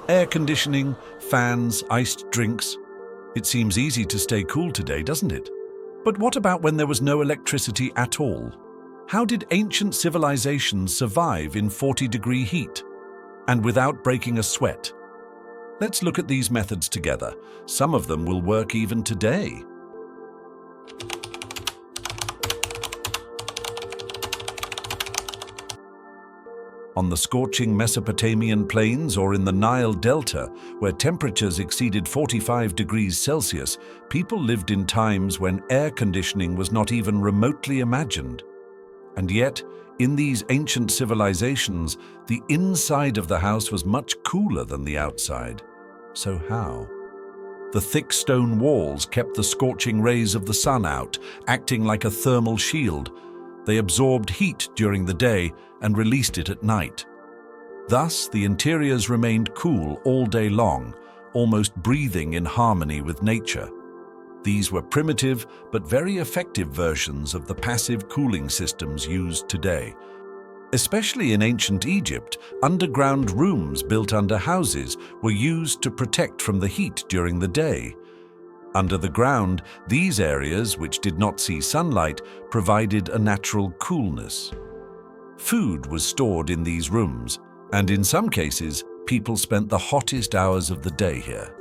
Air conditioning, fans, iced drinks. It seems easy to stay cool today, doesn't it? But what about when there was no electricity at all? How did ancient civilizations survive in 40-degree heat and without breaking a sweat? Let's look at these methods together. Some of them will work even today. On the scorching Mesopotamian plains or in the Nile Delta, where temperatures exceeded 45 degrees Celsius, people lived in times when air conditioning was not even remotely imagined. And yet, in these ancient civilizations, the inside of the house was much cooler than the outside. So how? The thick stone walls kept the scorching rays of the sun out, acting like a thermal shield. They absorbed heat during the day and released it at night. Thus, the interiors remained cool all day long, almost breathing in harmony with nature. These were primitive but very effective versions of the passive cooling systems used today. Especially in ancient Egypt, underground rooms built under houses were used to protect from the heat during the day. Under the ground, these areas, which did not see sunlight, provided a natural coolness. Food was stored in these rooms, and in some cases, people spent the hottest hours of the day here.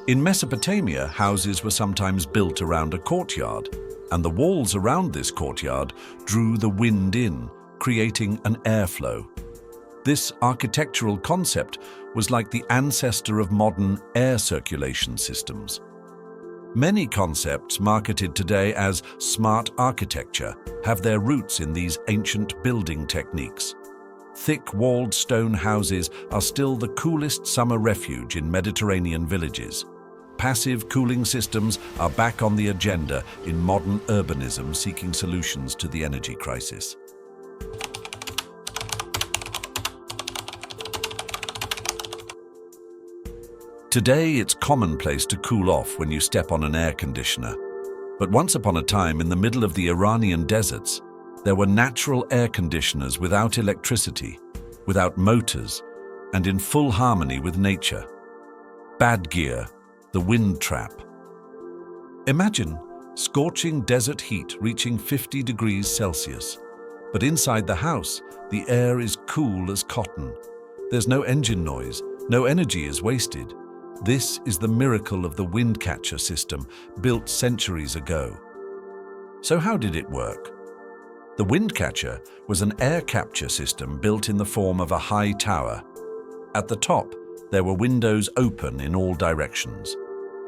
In Mesopotamia, houses were sometimes built around a courtyard, and the walls around this courtyard drew the wind in, creating an airflow. This architectural concept was like the ancestor of modern air circulation systems. Many concepts marketed today as smart architecture have their roots in these ancient building techniques. Thick-walled stone houses are still the coolest summer refuge in Mediterranean villages. Passive cooling systems are back on the agenda in modern urbanism seeking solutions to the energy crisis. Today, it's commonplace to cool off when you step on an air conditioner. But once upon a time, in the middle of the Iranian deserts, there were natural air conditioners without electricity, without motors, and in full harmony with nature. Badgear, the wind trap. Imagine scorching desert heat reaching 50 degrees Celsius. But inside the house, the air is cool as cotton. There's no engine noise, no energy is wasted. This is the miracle of the wind catcher system built centuries ago. So how did it work? The wind catcher was an air capture system built in the form of a high tower. At the top, there were windows open in all directions.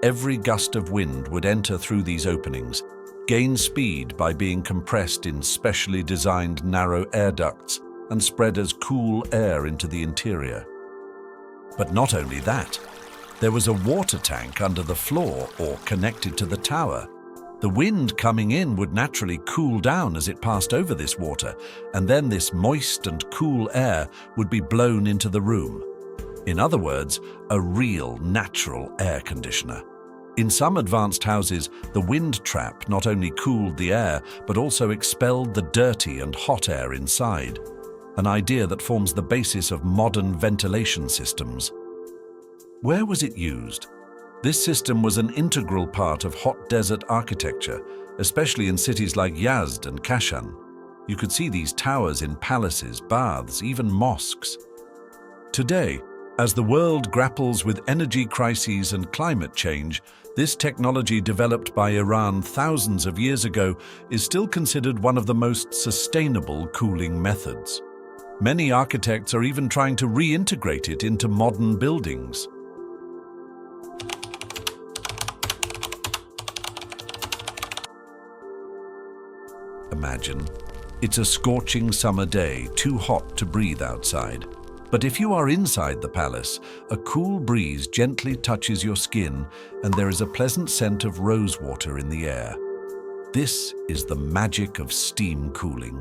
Every gust of wind would enter through these openings, gain speed by being compressed in specially designed narrow air ducts, and spread as cool air into the interior. But not only that, there was a water tank under the floor or connected to the tower. The wind coming in would naturally cool down as it passed over this water, and then this moist and cool air would be blown into the room. In other words, a real natural air conditioner. In some advanced houses, the wind trap not only cooled the air, but also expelled the dirty and hot air inside, an idea that forms the basis of modern ventilation systems. Where was it used? This system was an integral part of hot desert architecture, especially in cities like Yazd and Kashan. You could see these towers in palaces, baths, even mosques. Today, as the world grapples with energy crises and climate change, this technology developed by Iran thousands of years ago is still considered one of the most sustainable cooling methods. Many architects are even trying to reintegrate it into modern buildings. Imagine, it's a scorching summer day, too hot to breathe outside. But if you are inside the palace, a cool breeze gently touches your skin and there is a pleasant scent of rosewater in the air. This is the magic of steam cooling.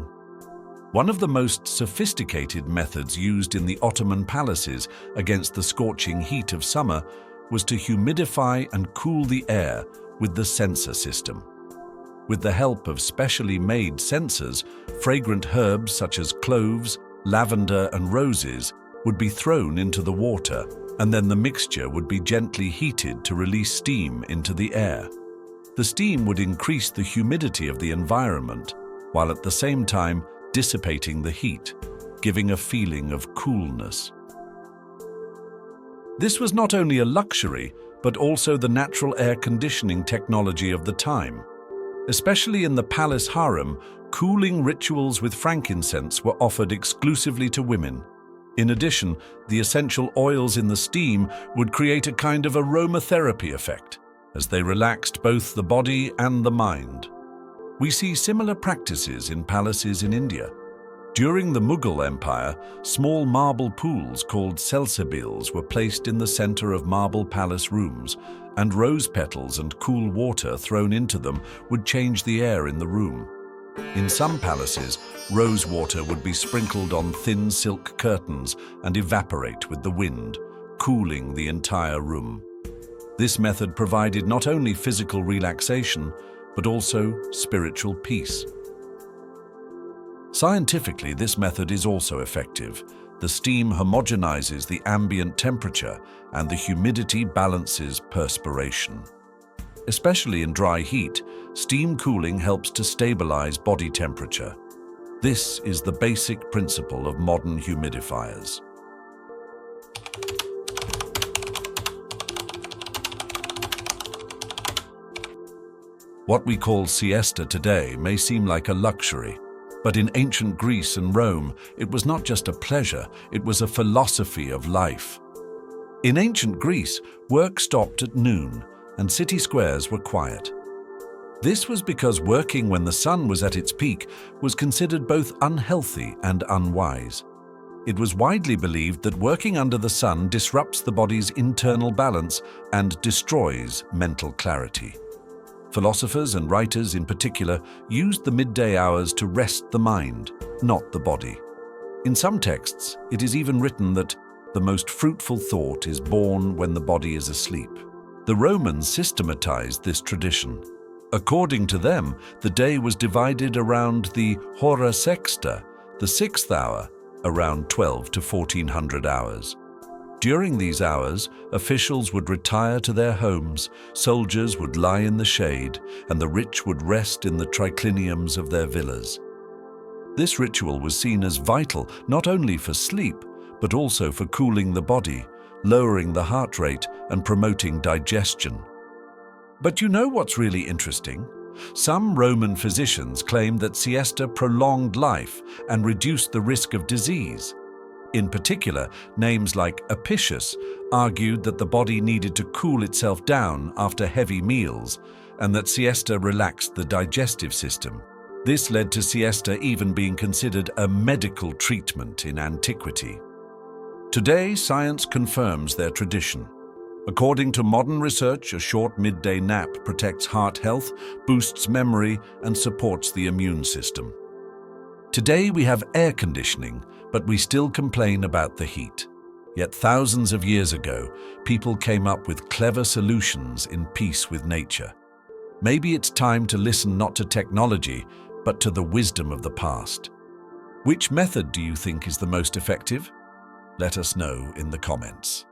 One of the most sophisticated methods used in the Ottoman palaces against the scorching heat of summer was to humidify and cool the air with the sensor system. With the help of specially made sensors, fragrant herbs such as cloves, lavender, and roses would be thrown into the water, and then the mixture would be gently heated to release steam into the air. The steam would increase the humidity of the environment, while at the same time dissipating the heat, giving a feeling of coolness. This was not only a luxury, but also the natural air conditioning technology of the time. Especially in the palace harem, cooling rituals with frankincense were offered exclusively to women. In addition, the essential oils in the steam would create a kind of aromatherapy effect, as they relaxed both the body and the mind. We see similar practices in palaces in India. During the Mughal Empire, small marble pools called salsabils were placed in the center of marble palace rooms, and rose petals and cool water thrown into them would change the air in the room. In some palaces, rose water would be sprinkled on thin silk curtains and evaporate with the wind, cooling the entire room. This method provided not only physical relaxation, but also spiritual peace. Scientifically, this method is also effective. The steam homogenizes the ambient temperature and the humidity balances perspiration. Especially in dry heat, steam cooling helps to stabilize body temperature. This is the basic principle of modern humidifiers. What we call siesta today may seem like a luxury, but in ancient Greece and Rome, it was not just a pleasure, it was a philosophy of life. In ancient Greece, work stopped at noon, and city squares were quiet. This was because working when the sun was at its peak was considered both unhealthy and unwise. It was widely believed that working under the sun disrupts the body's internal balance and destroys mental clarity. Philosophers and writers in particular used the midday hours to rest the mind, not the body. In some texts, it is even written that the most fruitful thought is born when the body is asleep. The Romans systematized this tradition. According to them, the day was divided around the hora sexta, the sixth hour, around 12 to 1400 hours. During these hours, officials would retire to their homes, soldiers would lie in the shade, and the rich would rest in the tricliniums of their villas. This ritual was seen as vital not only for sleep, but also for cooling the body, lowering the heart rate, and promoting digestion. But you know what's really interesting? Some Roman physicians claimed that siesta prolonged life and reduced the risk of disease. In particular, names like Apicius argued that the body needed to cool itself down after heavy meals and that siesta relaxed the digestive system. This led to siesta even being considered a medical treatment in antiquity. Today, science confirms their tradition. According to modern research, a short midday nap protects heart health, boosts memory, and supports the immune system. Today we have air conditioning, but we still complain about the heat. Yet thousands of years ago, people came up with clever solutions in peace with nature. Maybe it's time to listen not to technology, but to the wisdom of the past. Which method do you think is the most effective? Let us know in the comments.